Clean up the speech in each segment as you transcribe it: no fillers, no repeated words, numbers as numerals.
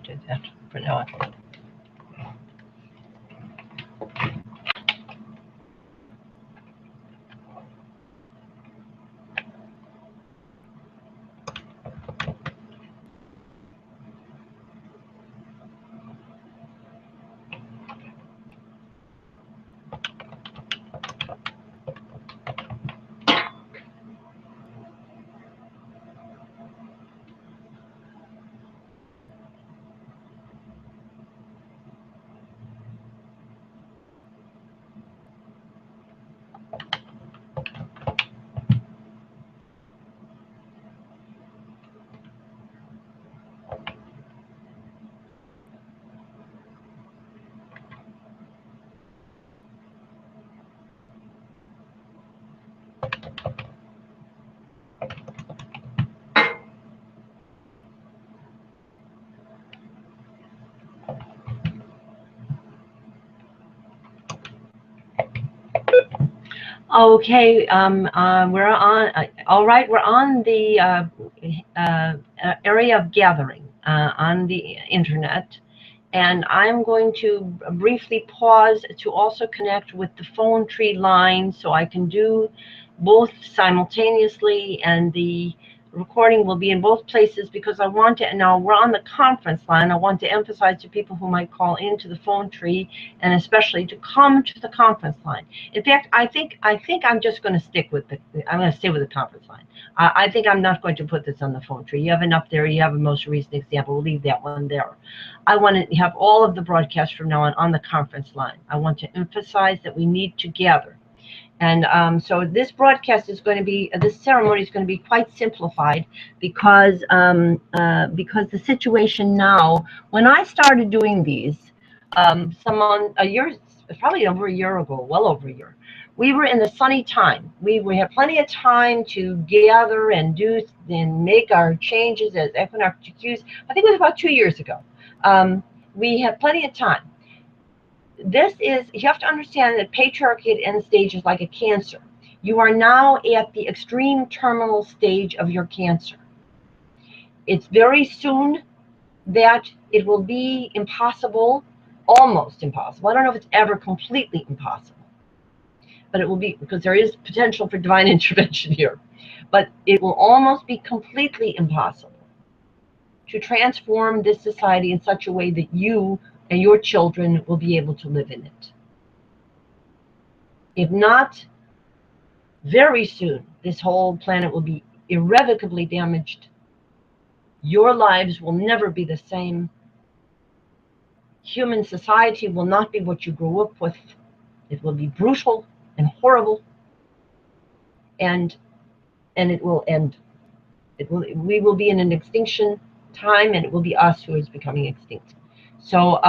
do that for now. Okay, we're on. All right, we're on the area of gathering on the internet, and I'm going to briefly pause to also connect with the phone tree line so I can do both simultaneously, and the recording will be in both places because I want to. Now we're on the conference line. I want to emphasize to people who might call into the phone tree, and especially to come to the conference line. In fact, I think I'm just going to stick with the. I'm going to stay with the conference line. I think I'm not going to put this on the phone tree. You have enough there. You have a most recent example. We'll leave that one there. I want to have all of the broadcasts from now on the conference line. I want to emphasize that we need to gather. And so this broadcast is going to be, this ceremony is going to be quite simplified because the situation now, when I started doing these, probably over a year ago, well over a year, we were in the sunny time. We had plenty of time to gather and do and make our changes as equinoctial cues. I think it was about 2 years ago. We had plenty of time. This is, you have to understand that patriarchy at end stage is like a cancer. You are now at the extreme terminal stage of your cancer. It's very soon that it will be impossible, almost impossible. I don't know if it's ever completely impossible, but it will be, because there is potential for divine intervention here, but it will almost be completely impossible to transform this society in such a way that you and your children will be able to live in it. If not, very soon, this whole planet will be irrevocably damaged. Your lives will never be the same. Human society will not be what you grew up with. It will be brutal and horrible, and it will end. We will be in an extinction time, and it will be us who is becoming extinct. So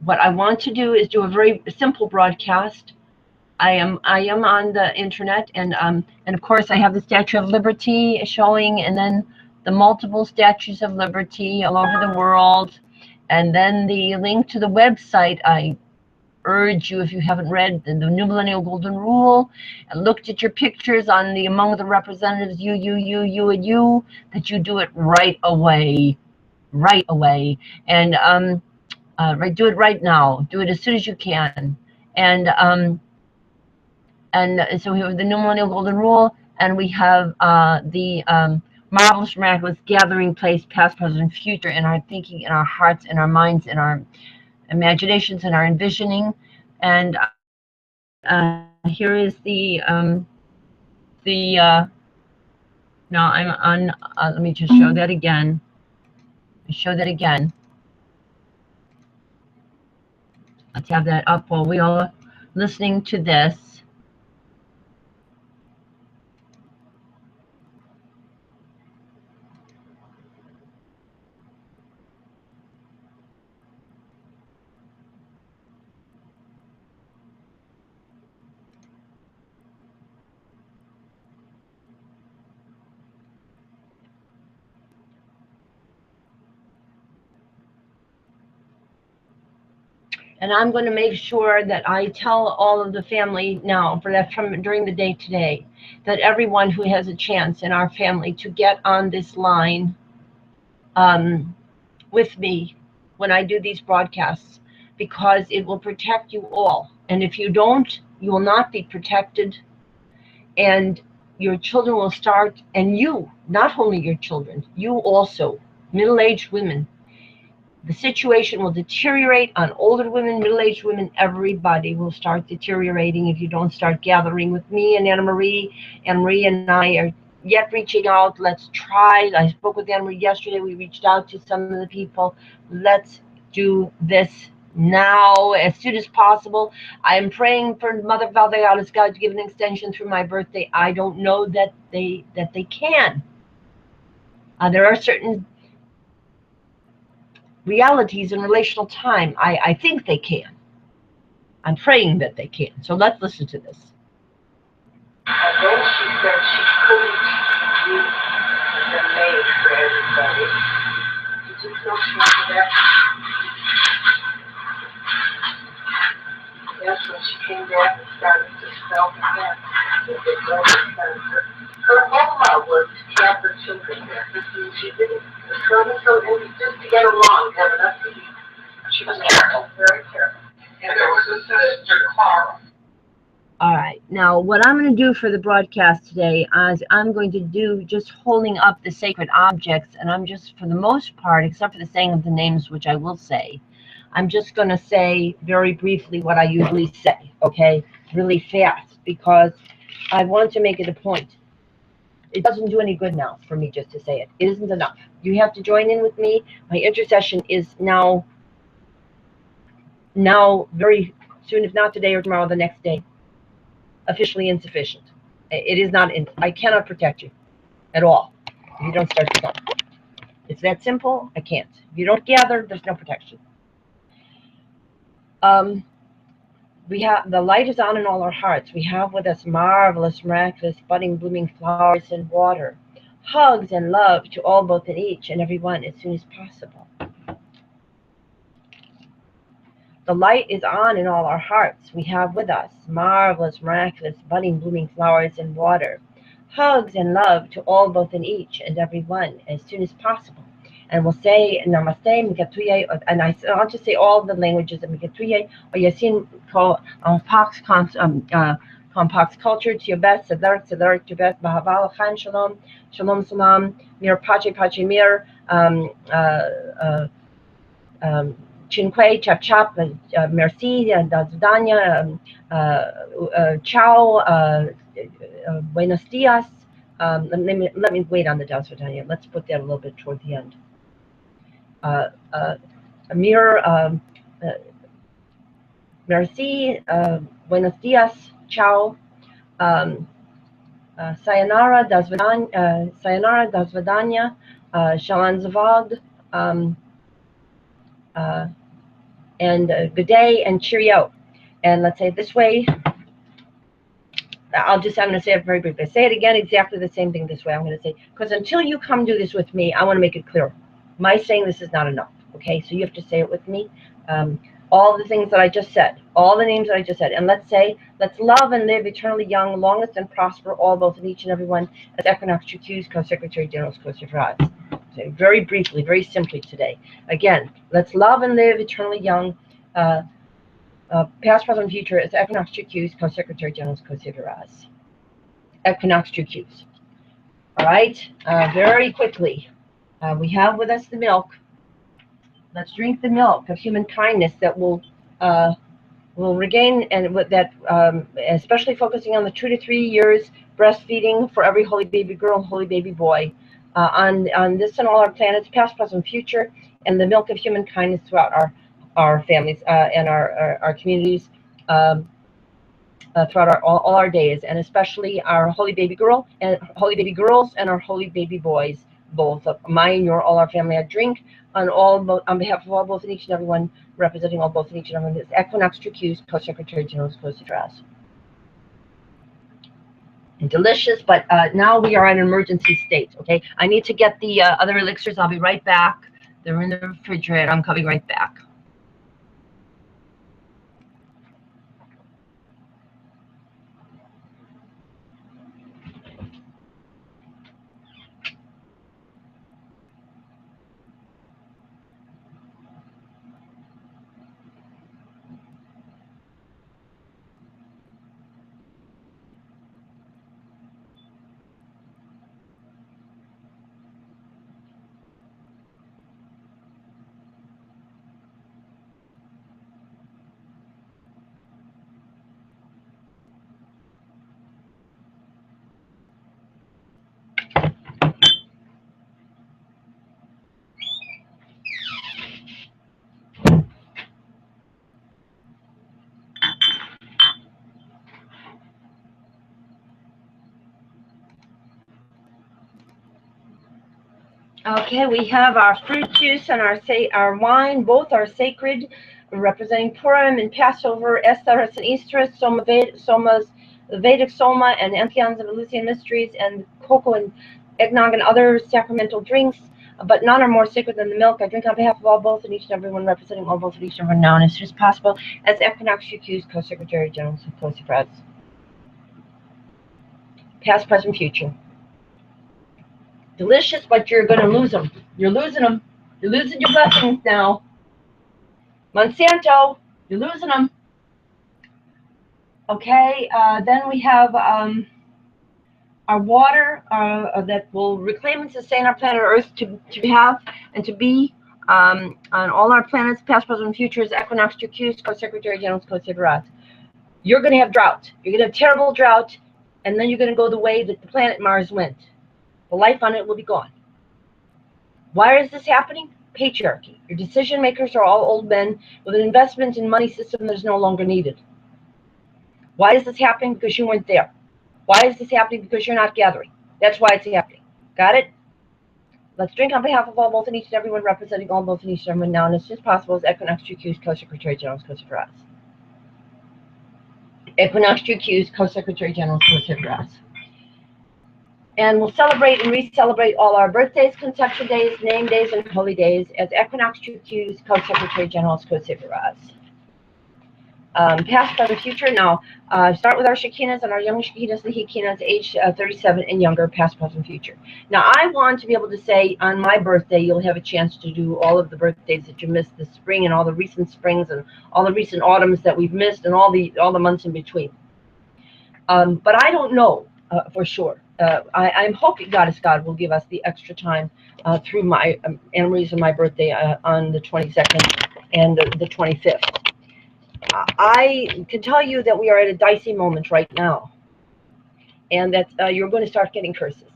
what I want to do is do a very simple broadcast. I am on the internet, and of course I have the Statue of Liberty showing, and then the multiple statues of liberty all over the world, and then the link to the website. I urge you, if you haven't read the New Millennial Golden Rule and looked at your pictures on the Among the Representatives, you, and you, that you do it right away. Right away, and do it right now. Do it as soon as you can, and so we have the New Millennial Golden Rule, and we have the marvelous, miraculous gathering place, past, present, and future, in our thinking, in our hearts, in our minds, in our imaginations, and our envisioning. And here is the now I'm on. Let me just show that again. Show that again. Let's have that up while we all are listening to this. And I'm going to make sure that I tell all of the family now, for that from during the day today, that everyone who has a chance in our family to get on this line with me when I do these broadcasts, because it will protect you all. And if you don't, you will not be protected, and your children will start, and you, not only your children, you also, middle-aged women, the situation will deteriorate on older women, middle-aged women, everybody will start deteriorating if you don't start gathering with me and Anna Marie. Anna Marie and I are yet reaching out. Let's try. I spoke with Anna Marie yesterday. We reached out to some of the people. Let's do this now, as soon as possible. I am praying for Mother Valdealis, God, to give an extension through my birthday. I don't know that they can. There are certain realities in relational time. I think they can. I'm praying that they can. So let's listen to this. And then she said she couldn't use the maid for everybody. Did you feel she wanted that? Yes, when she came back and started to spell again, her whole was to have her children there. She didn't, and just to get along, have enough to eat. She was careful, very careful. And there was a sister, Carl. All right, now what I'm going to do for the broadcast today is I'm going to do just holding up the sacred objects, and I'm just, for the most part, except for the saying of the names, which I will say, I'm just going to say very briefly what I usually say, okay, really fast, because I want to make it a point. It doesn't do any good now for me just to say it. It isn't enough. You have to join in with me. My intercession is now very soon, if not today or tomorrow, the next day, officially insufficient. It is not, I cannot protect you at all if you don't start to come. It's that simple. I can't. If you don't gather, there's no protection. We have, the light is on in all our hearts. We have with us marvelous, miraculous, budding, blooming flowers and water. Hugs and love to all, both and each and every one, as soon as possible. The light is on in all our hearts. We have with us marvelous, miraculous, budding, blooming flowers and water. Hugs and love to all, both and each and every one, as soon as possible. And we'll say Namaste, Mikatuye, and I'll just say all the languages of Mikatuye, or Yasin Pax culture, to your best, Sadarik, to your best, Mahaval, Khan Shalom, Shalom Salam, Mir Pache Mir, Chinque, Chap Chap, Merci, Dazudanya, Ciao, Buenos Dias. Let me wait on the Dazudanya. Let's put that a little bit toward the end. Amir, Merci, Buenos Dias, Ciao, Sayonara, Das Vidanya, Shalan Zavag, and good day and cheerio. And let's say it this way. I'm going to say it very briefly. Say it again, exactly the same thing this way. I'm going to say, because until you come do this with me, I want to make it clear. My saying this is not enough, okay? So you have to say it with me. All the things that I just said, all the names that I just said. And let's say, let's love and live eternally young, longest and prosper, all, both and each and every one, as Equinox Chukuz, Co-Secretary General, Co-Secretary. So very briefly, very simply today. Again, let's love and live eternally young, past, present, future, as Equinox Chukuz, Co-Secretary General, Co-Secretary. Equinox Chukuz. All right, very quickly. We have with us the milk. Let's drink the milk of human kindness that will regain, and with that, especially focusing on the 2 to 3 years breastfeeding for every holy baby girl and holy baby boy, on this and all our planets, past, present, future, and the milk of human kindness throughout our families and our communities, throughout all our days, and especially our holy baby girl and holy baby girls and our holy baby boys. Both of mine, your, all our family. I drink on behalf of all, both and each and every one, representing all, both and each and every one. This Equinox Chukuz, Co-Secretary General, Co-Secretary. And delicious, but now we are in an emergency state. Okay, I need to get the other elixirs. I'll be right back. They're in the refrigerator. I'm coming right back. Okay, we have our fruit juice and our wine. Both are sacred, representing Purim and Passover, Earthsz and Easter, Soma's Vedic Soma, and Antheons of Eleusinian Mysteries, and cocoa and eggnog and other sacramental drinks. But none are more sacred than the milk. I drink on behalf of all, both, and each and everyone, representing all, both, and each and everyone now, and as soon as possible, as Equinox UQ's Co-Secretary General of PLANETOCIDE. Past, present, future. Delicious, but you're going to lose them. You're losing them. You're losing your blessings now. Monsanto, you're losing them. Okay, then we have our water that will reclaim and sustain our planet Earth to have and to be on all our planets, past, present, and future, is Equinox UQ's Co-Secretary General of PLANETOCIDE. You're going to have drought. You're going to have terrible drought, and then you're going to go the way that the planet Mars went. The life on it will be gone. Why is this happening? Patriarchy. Your decision makers are all old men with an investment in money system that is no longer needed. Why is this happening? Because you weren't there. Why is this happening? Because you're not gathering. That's why it's happening. Got it? Let's drink on behalf of all, both, and each and everyone, representing all, both, and each and everyone now, and as soon as possible, as Equinox UQ's Co-Secretary General of PLANETOCIDE. Equinox UQ's Co-Secretary General of PLANETOCIDE. And we'll celebrate and re-celebrate all our birthdays, conception days, name days, and holy days as Equinox UQ's Co-Secretary General of PLANETOCIDE. Past, present, future. Now, start with our Shekinahs and our young Shekinahs, the Hekinahs, age 37 and younger, past, present, future. Now, I want to be able to say on my birthday, you'll have a chance to do all of the birthdays that you missed this spring, and all the recent springs, and all the recent autumns that we've missed, and all the months in between. But I don't know for sure. I'm hoping Goddess God will give us the extra time through my Anne-Marie's and my birthday on the 22nd and the 25th. I can tell you that we are at a dicey moment right now, and that you're going to start getting curses,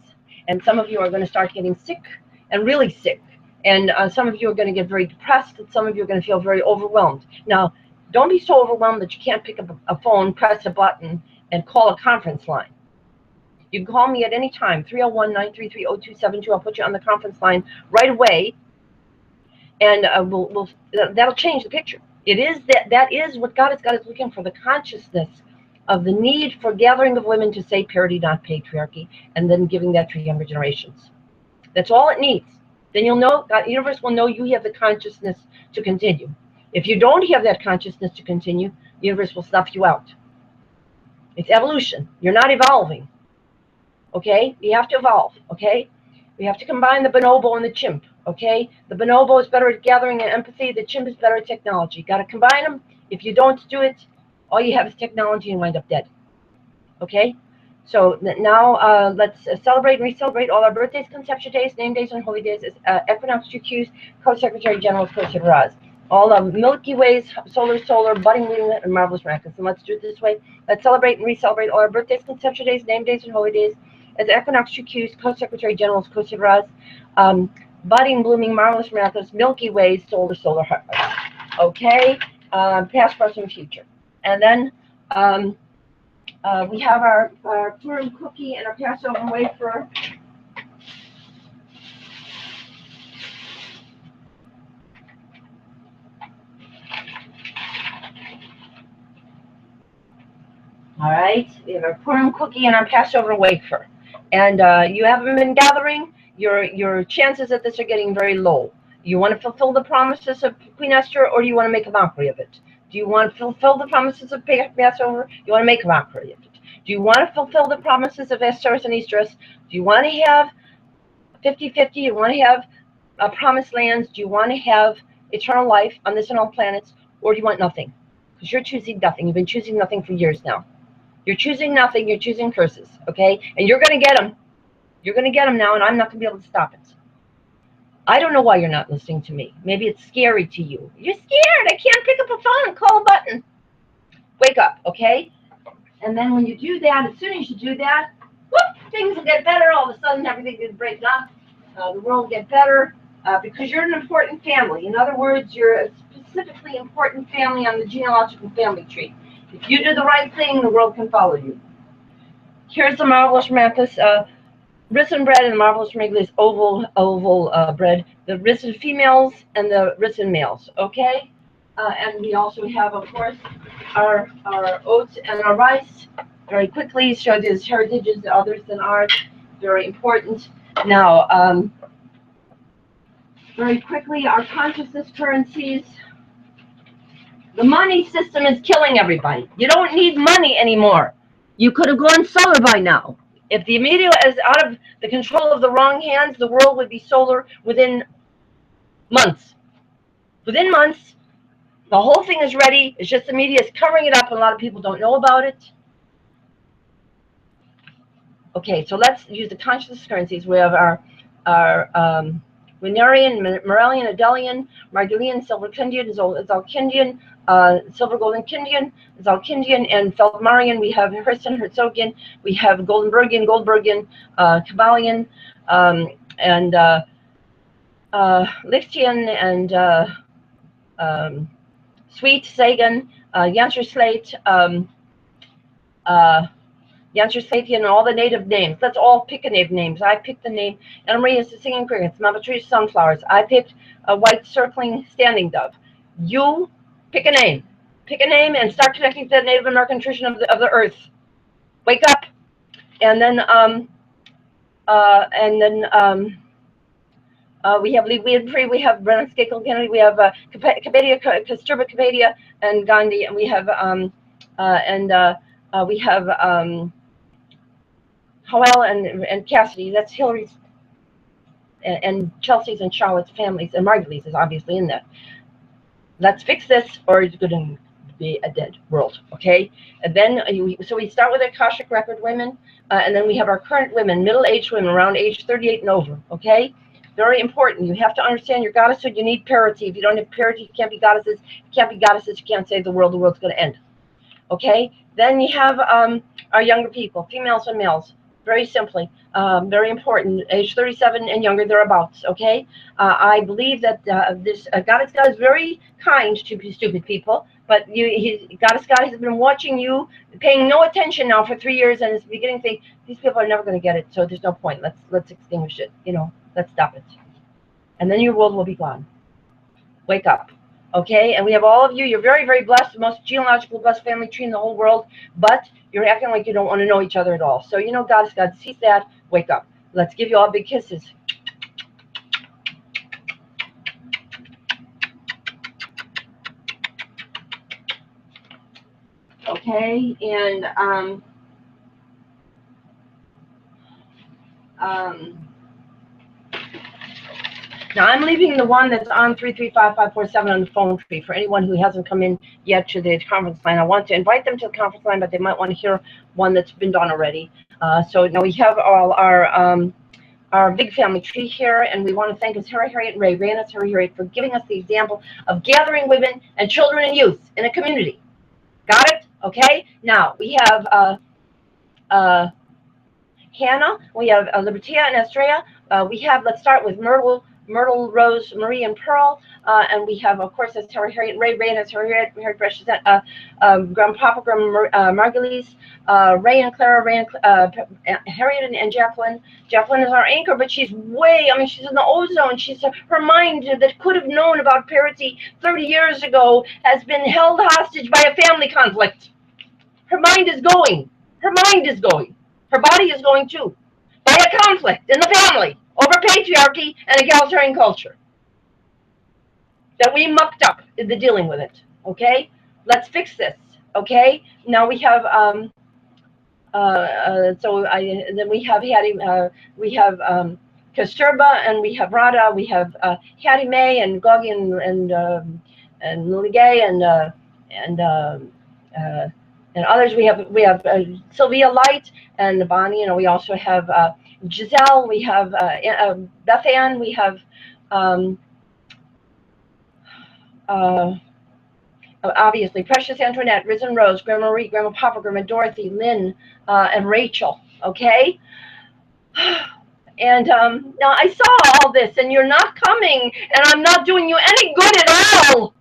and some of you are going to start getting sick, and really sick, and some of you are going to get very depressed, and some of you are going to feel very overwhelmed. Now, don't be so overwhelmed that you can't pick up a phone, press a button, and call a conference line. You can call me at any time, 301-933-0272. I'll put you on the conference line right away, and that'll change the picture. It is that is what God is looking for, the consciousness of the need for gathering of women to say parity, not patriarchy, and then giving that to younger generations. That's all it needs. Then you'll know, the universe will know you have the consciousness to continue. If you don't have that consciousness to continue, the universe will snuff you out. It's evolution. You're not evolving. Okay? You have to evolve. Okay? We have to combine the bonobo and the chimp. Okay? The bonobo is better at gathering and empathy. The chimp is better at technology. Got to combine them. If you don't do it, all you have is technology and wind up dead. Okay? So now let's celebrate and re-celebrate all our birthdays, conception days, name days, and holy days as Equinox UQ's Co-Secretary General of PLANETOCIDE. All the Milky Ways, solar, budding, moonlit, and marvelous miraculous. And let's do it this way. Let's celebrate and re-celebrate all our birthdays, conception days, name days, and holy days as Equinox UQ's Co-Secretary General of PLANETOCIDE. Budding, blooming, marvelous, miraculous, Milky Ways, solar, heart. Okay, past, present, future. And then we have our Purim cookie and our Passover wafer. All right, we have our Purim cookie and our Passover wafer. And you haven't been gathering. Your chances at this are getting very low. You want to fulfill the promises of Queen Esther, or do you want to make a mockery of it? Do you want to fulfill the promises of Passover? You want to make a mockery of it? Do you want to fulfill the promises of Earthsz and Easter's? Do you want to have 50-50? Do you want to have promised lands? Do you want to have eternal life on this and all planets? Or do you want nothing? Because you're choosing nothing. You've been choosing nothing for years now. You're choosing nothing. You're choosing curses, okay? And you're going to get them. You're going to get them now, and I'm not going to be able to stop it. I don't know why you're not listening to me. Maybe it's scary to you. You're scared. I can't pick up a phone and call a button. Wake up, okay? And then when you do that, as soon as you do that, whoop, things will get better. All of a sudden, everything will break up. The world will get better because you're an important family. In other words, you're a specifically important family on the genealogical family tree. If you do the right thing, the world can follow you. Here's the marvelous miraculous risen bread and the marvelous Wrigley's oval bread, the risen females and the risen males, okay? And we also have, of course, our oats and our rice. Very quickly, show these heritages others than ours. Very important. Now, very quickly, our consciousness currencies. The money system is killing everybody. You don't need money anymore. You could have gone solar by now. If the media is out of the control of the wrong hands, the world would be solar within months. Within months, the whole thing is ready. It's just the media is covering it up, and a lot of people don't know about it. Okay, so let's use the consciousness currencies. We have our Lunarian, Morellian, Adelian, Margalian, Silver Kindian, Zalkindian, Silver Golden Kindian, Zalkindian, and Feldmarian. We have Herzen, Herzogian. We have Goldenbergian, Goldbergian, Kabbalian, and Lichtian, and Sweet, Sagan, Janser-Slate, Janser-Slate, and all the native names. Let's all pick a native names. I picked the name Anna Maria is the singing crickets, Mama Tree's sunflowers. I picked a white circling standing dove. You pick a name. Pick a name and start connecting to the Native American tradition of the earth. Wake up. And then we have Lead Free, we have Brennan Skakel Kennedy, we have Capadia, Kasturba Capadia, and Gandhi, and we have Howell and Cassidy. That's Hillary's and Chelsea's and Charlotte's families, and Margulies is obviously in that. Let's fix this, or it's going to be a dead world, okay? And then, so we start with Akashic record women, and then we have our current women, middle-aged women, around age 38 and over, okay? Very important. You have to understand your goddesshood. You need parity. If you don't have parity, you can't be goddesses. You can't be goddesses. You can't save the world. The world's going to end, okay? Then you have our younger people, females and males. Very simply, very important, age 37 and younger, thereabouts, okay? I believe that this Goddess God is very kind to stupid people, but Goddess God has been watching you, paying no attention now for 3 years, and is beginning to think, these people are never going to get it, so there's no point. Let's extinguish it, you know, let's stop it. And then your world will be gone. Wake up. Okay, and we have all of you. You're very, very blessed, the most geological blessed family tree in the whole world, but you're acting like you don't want to know each other at all. So, you know, Goddess God sees that. Wake up. Let's give you all big kisses. Okay, and now I'm leaving the one that's on 335-547 on the phone tree for anyone who hasn't come in yet to the conference line. I want to invite them to the conference line, but they might want to hear one that's been done already. So now we have all our big family tree here, and we want to thank us Harriet and Ray and us Harriet for giving us the example of gathering women and children and youth in a community. Got it? Okay. Now we have Hannah, we have Libertia and Estrella. We have, let's start with Myrtle, Rose, Marie, and Pearl. And we have, of course, that's Harriet, Ray, and that's Harriet, Precious, Grandpapa, Margulies, Ray and Clara, Harriet and Jacqueline. Jacqueline is our anchor, but she's way, I mean, she's in the ozone. She's her mind that could have known about parity 30 years ago has been held hostage by a family conflict. Her mind is going. Her mind is going. Her body is going too. By a conflict in the family over patriarchy and egalitarian culture that we mucked up in the dealing with it. Okay, let's fix this. Okay, now we have then we have Hattie, we have Kasturba, and we have Radha, we have Hattie Mae and Gogi and Lily Gay and others. We have Sylvia Light and Bonnie. You know, we also have Giselle. We have Beth Ann. We have obviously Precious Antoinette, Risen Rose, Grandma Marie, Grandma Papa, Grandma Dorothy, Lynn, and Rachel. Okay. And now I saw all this, and you're not coming, and I'm not doing you any good at all.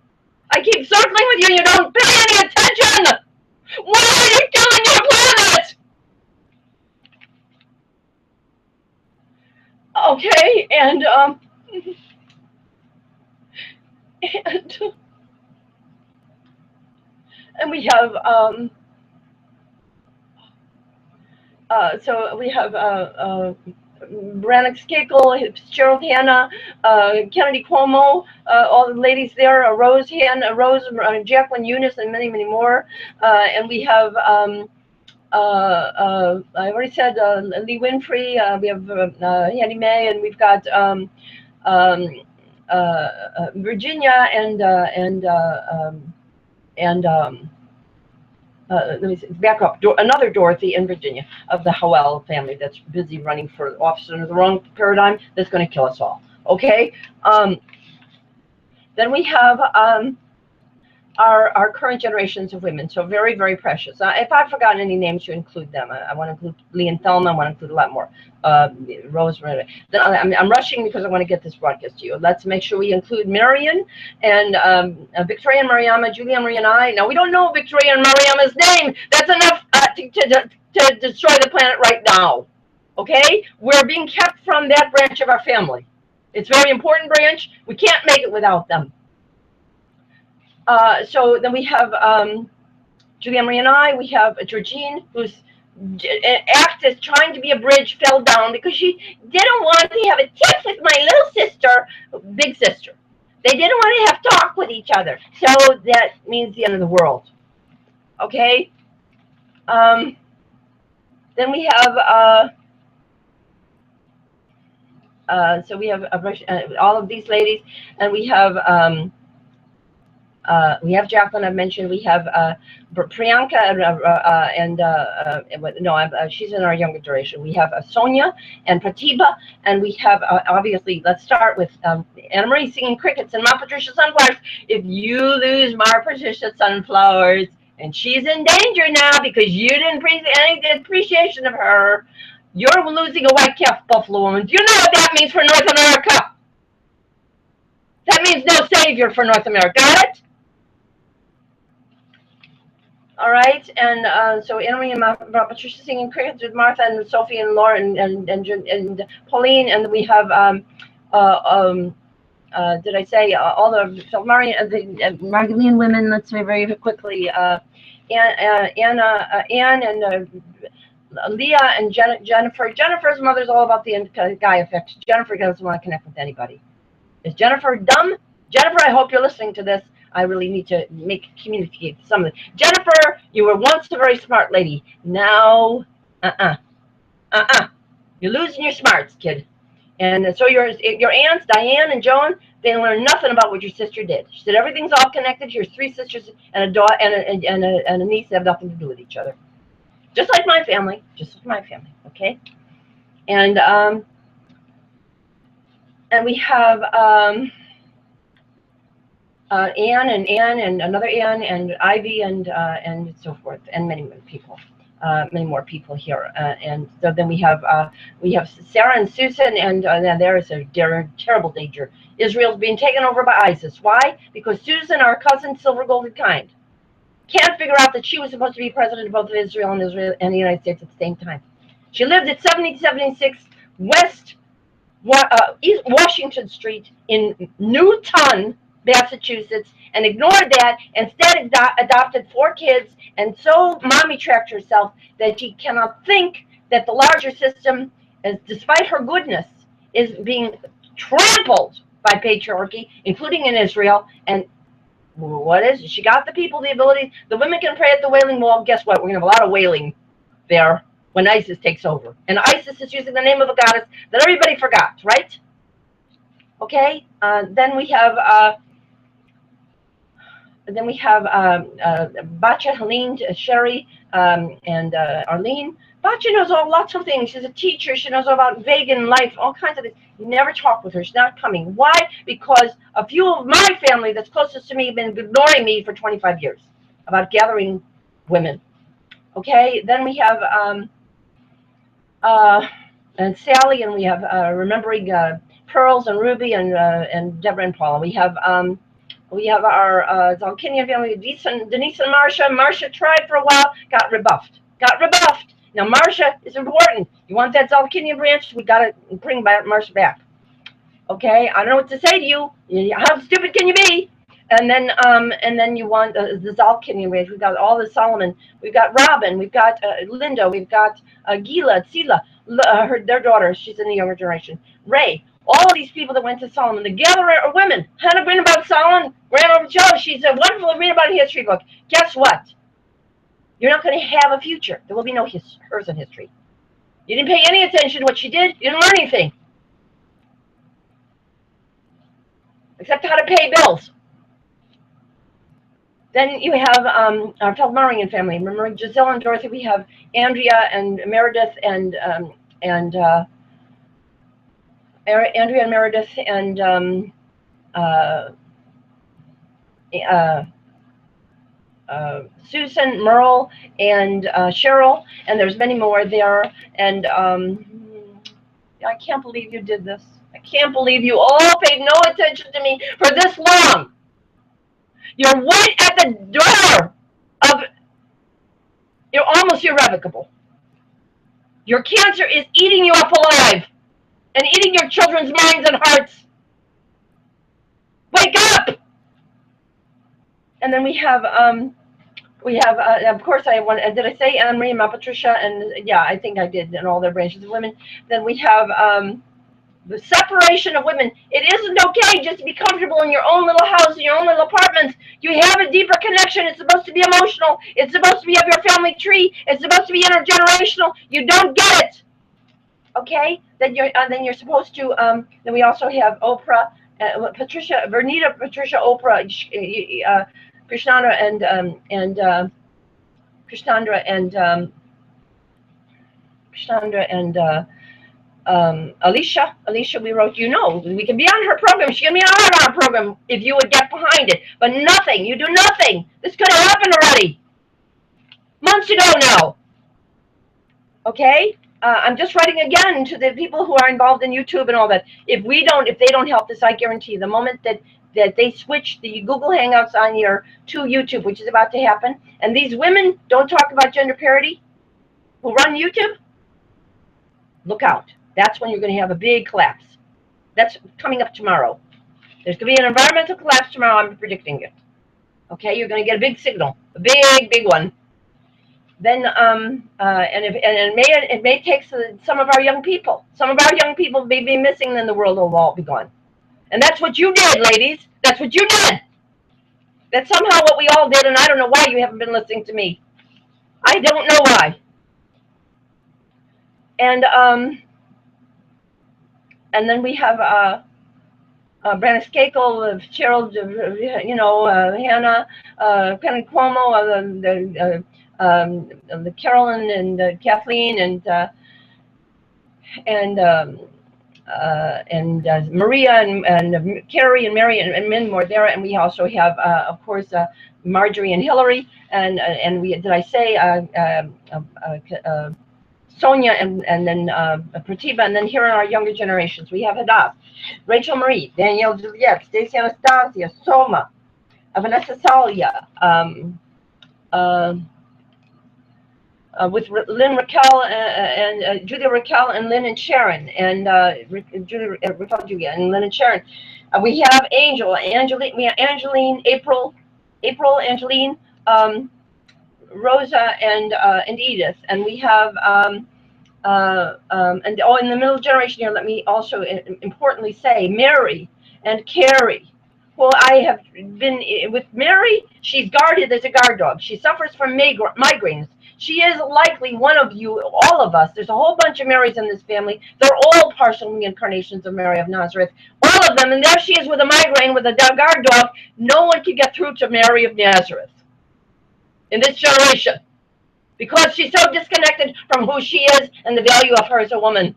I keep circling with you, and you don't pay any attention. Why are you killing your planet? Okay, and we have so we have Brannick Skakel, Gerald Hanna, Kennedy Cuomo, all the ladies there, Rose Hanna, Rose, Jacqueline Eunice, and many, many more. And we have I already said Lee Winfrey. We have Hattie Mae, and we've got Virginia let me back up. Another Dorothy in Virginia of the Howell family that's busy running for office under the wrong paradigm. That's going to kill us all. Okay. Then we have our current generations of women, so very, very precious. If I've forgotten any names, you include them. I want to include Lee and Thelma. I want to include a lot more. Rose. Then I'm rushing because I want to get this broadcast to you. Let's make sure we include Marion and Victoria and Mariama, Julia and Marie and I. Now, we don't know Victoria and Mariama's name. That's enough to destroy the planet right now. Okay? We're being kept from that branch of our family. It's a very important branch. We can't make it without them. So then we have Julia Marie and I. We have Georgine, who's acted trying to be a bridge, fell down because she didn't want to have a tiff with my little sister, big sister. They didn't want to have talk with each other. So that means the end of the world. Okay. Then we have so we have all of these ladies, and we have Jacqueline, I've mentioned. We have Priyanka, she's in our younger generation. We have Sonia and Pratibha, and we have, obviously, let's start with Anna Marie singing crickets and Ma Patricia Sunflowers. If you lose Ma Patricia Sunflowers, and she's in danger now because you didn't any appreciation of her, you're losing a white calf buffalo woman. Do you know what that means for North America? That means no savior for North America. Got it? All right, and so Anna-Marie and Patricia singing crickets with Martha and Sophie and Laura and Pauline, and we have did I say all the Margolene women? Let's say very quickly. Anne and Leah and Jennifer. Jennifer's mother's all about the guy effect. Jennifer doesn't want to connect with anybody. Is Jennifer dumb? Jennifer, I hope you're listening to this. I really need to communicate some of it. Jennifer, you were once a very smart lady. Now, you're losing your smarts, kid. And so your aunts, Diane and Joan, they learned nothing about what your sister did. She said everything's all connected. Your 3 sisters and a daughter and a niece have nothing to do with each other. Just like my family. Just like my family. Okay. And we have Anne and another Anne and Ivy and so forth, and many more people here. And so then we have Sarah and Susan, and there is a terrible danger. Israel's being taken over by ISIS. Why? Because Susan, our cousin, silver golded kind, can't figure out that she was supposed to be president of both Israel and the United States at the same time. She lived at 7076 East Washington Street in Newton, Massachusetts, and ignored that. Instead, adopted 4 kids, and so mommy tracked herself that she cannot think that the larger system, despite her goodness, is being trampled by patriarchy, including in Israel. And what is it? She got the people the ability. The women can pray at the Wailing Wall. Guess what? We're going to have a lot of wailing there when ISIS takes over. And ISIS is using the name of a goddess that everybody forgot, right? Okay. Then we have Batya, Helene, Sherry, and Arlene. Batya knows lots of things. She's a teacher. She knows all about vegan life, all kinds of things. You never talk with her. She's not coming. Why? Because a few of my family that's closest to me have been ignoring me for 25 years about gathering women. Okay. Then we have and Sally, and we have remembering Pearls and Ruby and Deborah and Paula. We have our Zalkinian family, Denise and Marcia. Marcia tried for a while, got rebuffed. Now, Marcia is important. You want that Zalkinia branch? We got to bring Marcia back. Okay, I don't know what to say to you. How stupid can you be? And then you want the Zalkinia branch. We've got all the Solomon. We've got Robin. We've got Linda. We've got Gila, Tsila, their daughter. She's in the younger generation. Ray. All of these people that went to Solomon. The gatherer are women. Hannah written about Solomon. Grandma Joe. She's a wonderful read about a history book. Guess what? You're not going to have a future. There will be no hers in history. You didn't pay any attention to what she did. You didn't learn anything. Except how to pay bills. Then you have our Telmarian family. Remember Giselle and Dorothy? We have Andrea and Meredith and Andrea and Meredith and Susan, Merle, and Cheryl, and there's many more there. And I can't believe you did this. I can't believe you all paid no attention to me for this long. You're right at the door of, you're almost irrevocable. Your cancer is eating you up alive and eating your children's minds and hearts. Wake up! And then we have, of course, did I say Anne Marie, Patricia, and yeah, I think I did, and all their branches of women. Then we have the separation of women. It isn't okay just to be comfortable in your own little house, in your own little apartments. You have a deeper connection. It's supposed to be emotional. It's supposed to be of your family tree. It's supposed to be intergenerational. You don't get it. Okay? Then you're supposed to. Then we also have Oprah, Patricia, Vernita, Patricia, Oprah, Krishnandra, Alicia, we wrote, we can be on her program. She can be on our program if you would get behind it. But nothing. You do nothing. This could have happened already. Months ago now. Okay? I'm just writing again to the people who are involved in YouTube and all that. If they don't help this, I guarantee you, the moment that they switch the Google Hangouts on here to YouTube, which is about to happen, and these women don't talk about gender parity who run YouTube, look out. That's when you're going to have a big collapse. That's coming up tomorrow. There's going to be an environmental collapse tomorrow. I'm predicting it. Okay, you're going to get a big signal, a big one. Then, it may take some of our young people. Some of our young people may be missing, then the world will all be gone. And that's what you did, ladies. That's what you did. That's somehow what we all did, and I don't know why you haven't been listening to me. I don't know why. And then we have Brannis Kakel, Cheryl, Hannah, Penny Cuomo, the Carolyn and Kathleen and Maria and Carrie and Mary and many more there. And we also have, of course, Marjorie and Hillary, and we, did I say, Sonia and then Pratibha, and then here are our younger generations. We have Hadass, Rachel Marie, Danielle Juliette, Stacey Anastasia, Soma, Vanessa Salia, with Lynn Raquel and Julia Raquel and Lynn and Sharon, and Julia and Lynn and Sharon. We have Angeline, we have Angeline, April, Angeline, Rosa, and Edith, and we have in the middle generation here, let me also importantly say Mary and Carrie. Well, I have been with Mary. She's guarded as a guard dog. She suffers from migraines. She is likely one of you, all of us. There's a whole bunch of Marys in this family. They're all partial reincarnations of Mary of Nazareth. All of them, and there she is with a migraine with a guard dog. No one can get through to Mary of Nazareth in this generation because she's so disconnected from who she is and the value of her as a woman.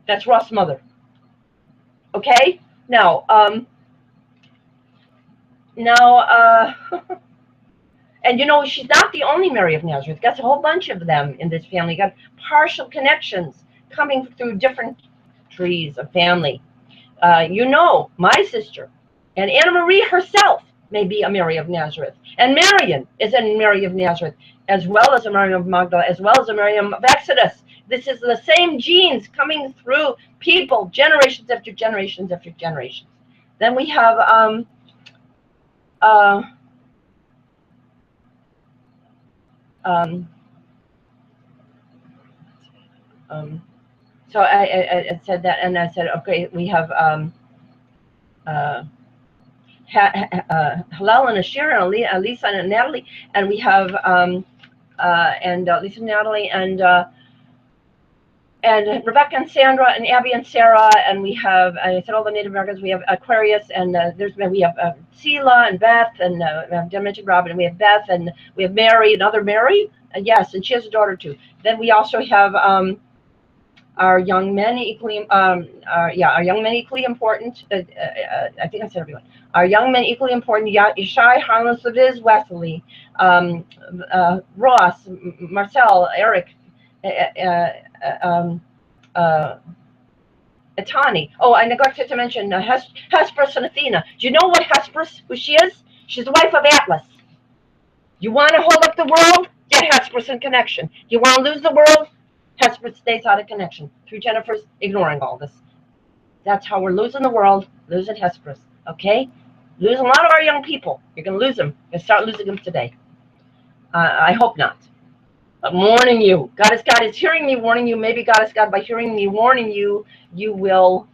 That's Ross' mother. Okay? Now, and she's not the only Mary of Nazareth. Got a whole bunch of them in this family. Got partial connections coming through different trees of family. My sister and Anna Marie herself may be a Mary of Nazareth. And Marian is a Mary of Nazareth, as well as a Mary of Magdala, as well as a Mary of Exodus. This is the same genes coming through people, generations after generations after generations. Then we have so I said that, and I said, okay, we have Hillel and Ashir and Lisa and Natalie, and we have Lisa and Natalie and Rebecca and Sandra and Abby and Sarah, and we have, I said all the Native Americans, we have Aquarius, and we have Sela and Beth, and I mentioned Robin, and we have Beth, and we have Mary, another Mary, yes, and she has a daughter too. Then we also have our young men equally, our young men equally important. I think I said everyone. Our young men equally important: Yishai, Harlan, Saviz, Wesley, Ross, Marcel, Eric, Atani. Oh, I neglected to mention Hesperus and Athena. Do you know what Hesperus, who she is? She's the wife of Atlas. You want to hold up the world? Get Hesperus in connection. You want to lose the world? Hesperus stays out of connection. Through Jennifer's ignoring all this. That's how we're losing the world, losing Hesperus. Okay? Losing a lot of our young people. You're going to lose them. You're going to start losing them today. I hope not. But warning you. Goddess God is hearing me, warning you. Maybe Goddess God, by hearing me, warning you, you will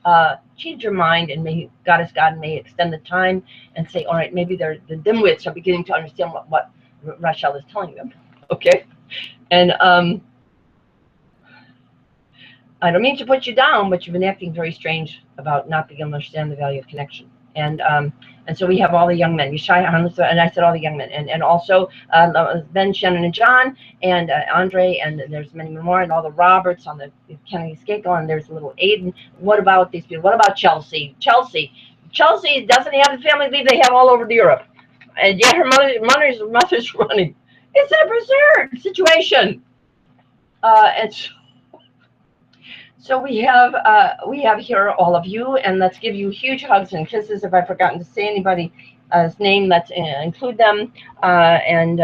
change your mind, and maybe Goddess God may extend the time and say, all right, maybe the dimwits are beginning to understand what Rachel is telling them. Okay? And I don't mean to put you down, but you've been acting very strange about not being able to understand the value of connection. And so we have all the young men, Yishai, and I said all the young men, and also Ben, Shannon, and John, and Andre, and there's many more, and all the Roberts on the Kennedy Scapegoat, and there's a little Aiden. What about these people? What about Chelsea? Chelsea doesn't have the family leave they have all over Europe, and yet her mother's running. It's an absurd situation. So we have here all of you, and let's give you huge hugs and kisses. If I've forgotten to say anybody's name, let's include them, and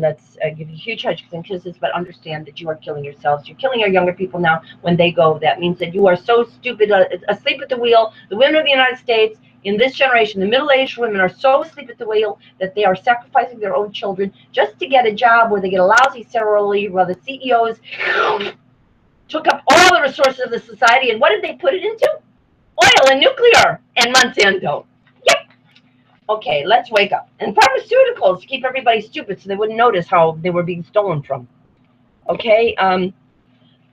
let's give you huge hugs and kisses. But understand that you are killing yourselves. You're killing our younger people now. When they go, that means that you are so stupid, asleep at the wheel. The women of the United States in this generation, the middle-aged women, are so asleep at the wheel that they are sacrificing their own children just to get a job where they get a lousy salary, while the CEOs took up all the resources of the society, and what did they put it into? Oil and nuclear and Monsanto. Yep. Okay, let's wake up. And pharmaceuticals to keep everybody stupid so they wouldn't notice how they were being stolen from. Okay,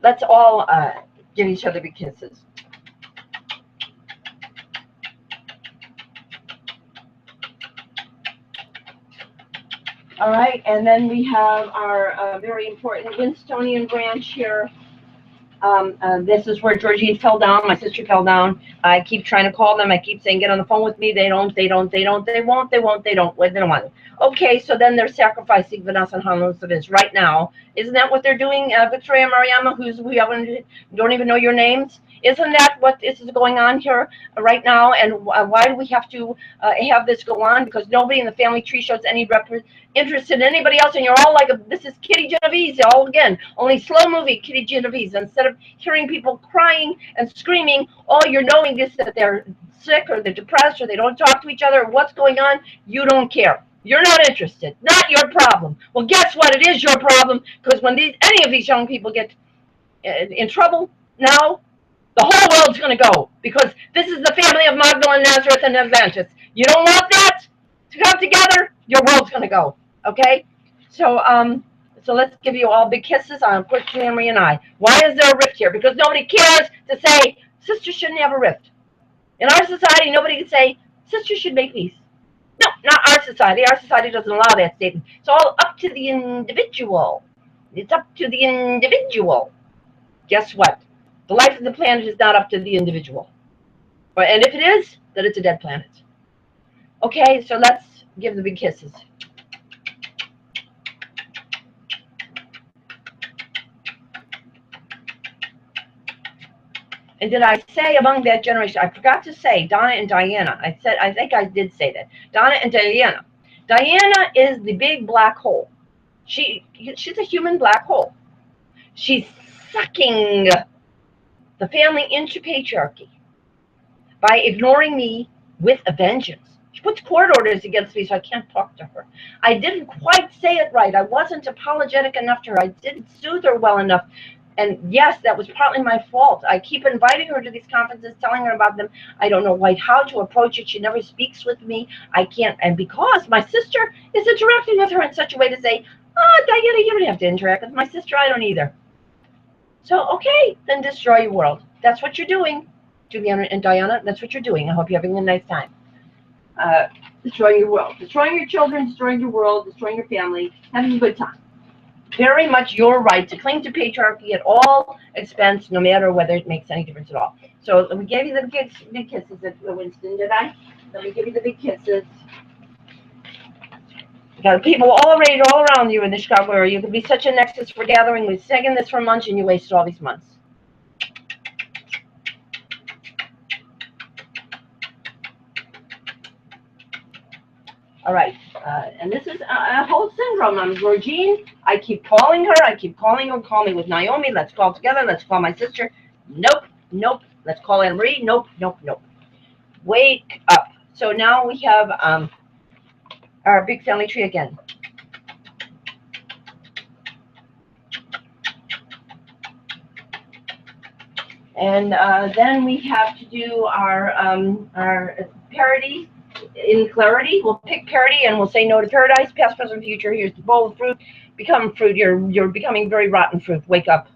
let's all give each other big kisses. All right, and then we have our very important Winstonian branch here. This is where Georgine fell down. My sister fell down. I keep trying to call them. I keep saying, get on the phone with me. They won't. They don't want to. Okay, so then they're sacrificing Vanessa and Honolulu right now. Isn't that what they're doing? Victoria Mariama, we don't even know your names. Isn't that what is going on here right now? And why do we have to have this go on? Because nobody in the family tree shows any interest in anybody else, and you're all like, this is Kitty Genovese, all again, only slow movie Kitty Genovese. Instead of hearing people crying and screaming, all you're knowing is that they're sick or they're depressed or they don't talk to each other, what's going on, you don't care. You're not interested. Not your problem. Well, guess what? It is your problem, because when any of these young people get in trouble now, the whole world's going to go, because this is the family of Magdalene, Nazareth, and Adventists. You don't want that to come together, your world's going to go. Okay? So so let's give you all big kisses on Quick Henry and I. Why is there a rift here? Because nobody cares to say sisters shouldn't have a rift. In our society, nobody can say sisters should make peace. No, not our society. Our society doesn't allow that statement. It's all up to the individual. It's up to the individual. Guess what? The life of the planet is not up to the individual. And if it is, then it's a dead planet. Okay, so let's give the big kisses. And did I say among that generation, I forgot to say Donna and Diana. I think I did say that. Donna and Diana. Diana is the big black hole. She's a human black hole. She's sucking the family into patriarchy by ignoring me with a vengeance. She puts court orders against me so I can't talk to her. I didn't quite say it right. I wasn't apologetic enough to her. I didn't soothe her well enough. And yes, that was partly my fault. I keep inviting her to these conferences, telling her about them. I don't know quite how to approach it. She never speaks with me. I can't. And because my sister is interacting with her in such a way to say, oh, Diana, you don't have to interact with my sister. I don't either. So, okay, then destroy your world. That's what you're doing, Juliana and Diana. That's what you're doing. I hope you're having a nice time. Destroying your world. Destroying your children, destroying your world, destroying your family, having a good time. Very much your right to cling to patriarchy at all expense, no matter whether it makes any difference at all. So we gave you the big kisses, Winston, did I? Let me give you the big kisses. You got people all arrayed all around you in the Chicago area. You could be such a nexus for gathering. We're singing this for months, and you wasted all these months. All right, and this is a whole syndrome. I'm Georgine. I keep calling her. I keep calling her. Call me with Naomi. Let's call together. Let's call my sister. Nope, nope. Let's call Anne Marie. Nope, nope, nope. Wake up. So now we have our big family tree again. And then we have to do our parity in clarity. We'll pick parity and we'll say no to paradise, past, present, future. Here's the bowl of fruit. Become fruit. You're becoming very rotten fruit. Wake up.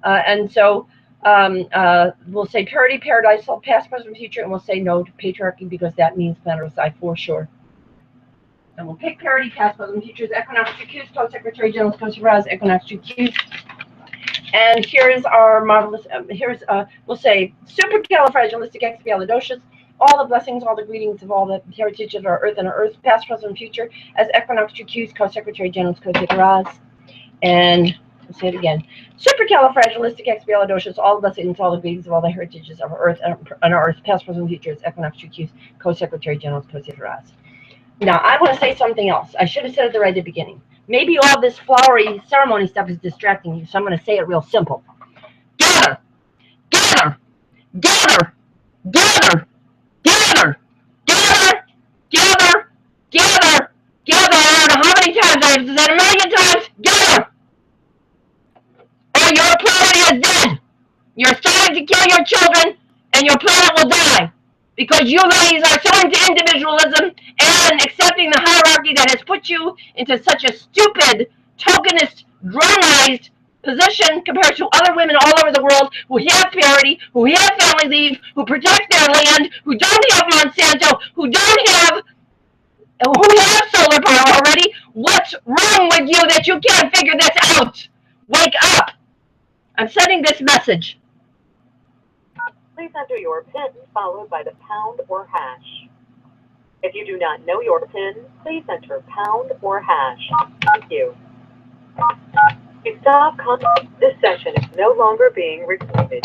And so we'll say parity, paradise, past, present, future, and we'll say no to patriarchy because that means PLANETOCIDE for sure. And we'll pick parity, past, present, futures, equinox, Q, co-secretary, general, co-supervisor, equinox, Q. And here's our marvelous, we'll say supercalifragilisticexpialidocious, all the blessings, all the greetings of all the heritage of our earth and our earth, past, present, future, as equinox, Q's, co-secretary, general, co-supervisor. And we'll say it again. Supercalifragilisticexpialidocious, all the blessings, all the greetings of all the heritages of our earth and our earth, past, present, future, as equinox, Q's, co-secretary, general, co-supervisor. Now, I want to say something else. I should have said it right at the beginning. Maybe all this flowery ceremony stuff is distracting you, so I'm going to say it real simple. Gather, gather, gather, gather, gather, gather, gather, gather, gather. I don't know how many times I have said a million times. Gather, or your planet is dead. You're starting to kill your children, and your planet will die. Because you ladies are so into individualism and accepting the hierarchy that has put you into such a stupid, tokenist, dronized position compared to other women all over the world who have parity, who have family leave, who protect their land, who don't have Monsanto, who have solar power already. What's wrong with you that you can't figure this out? Wake up. I'm sending this message. Please enter your PIN followed by the pound or hash. If you do not know your PIN, please enter pound or hash. Thank you. To stop this session is no longer being recorded.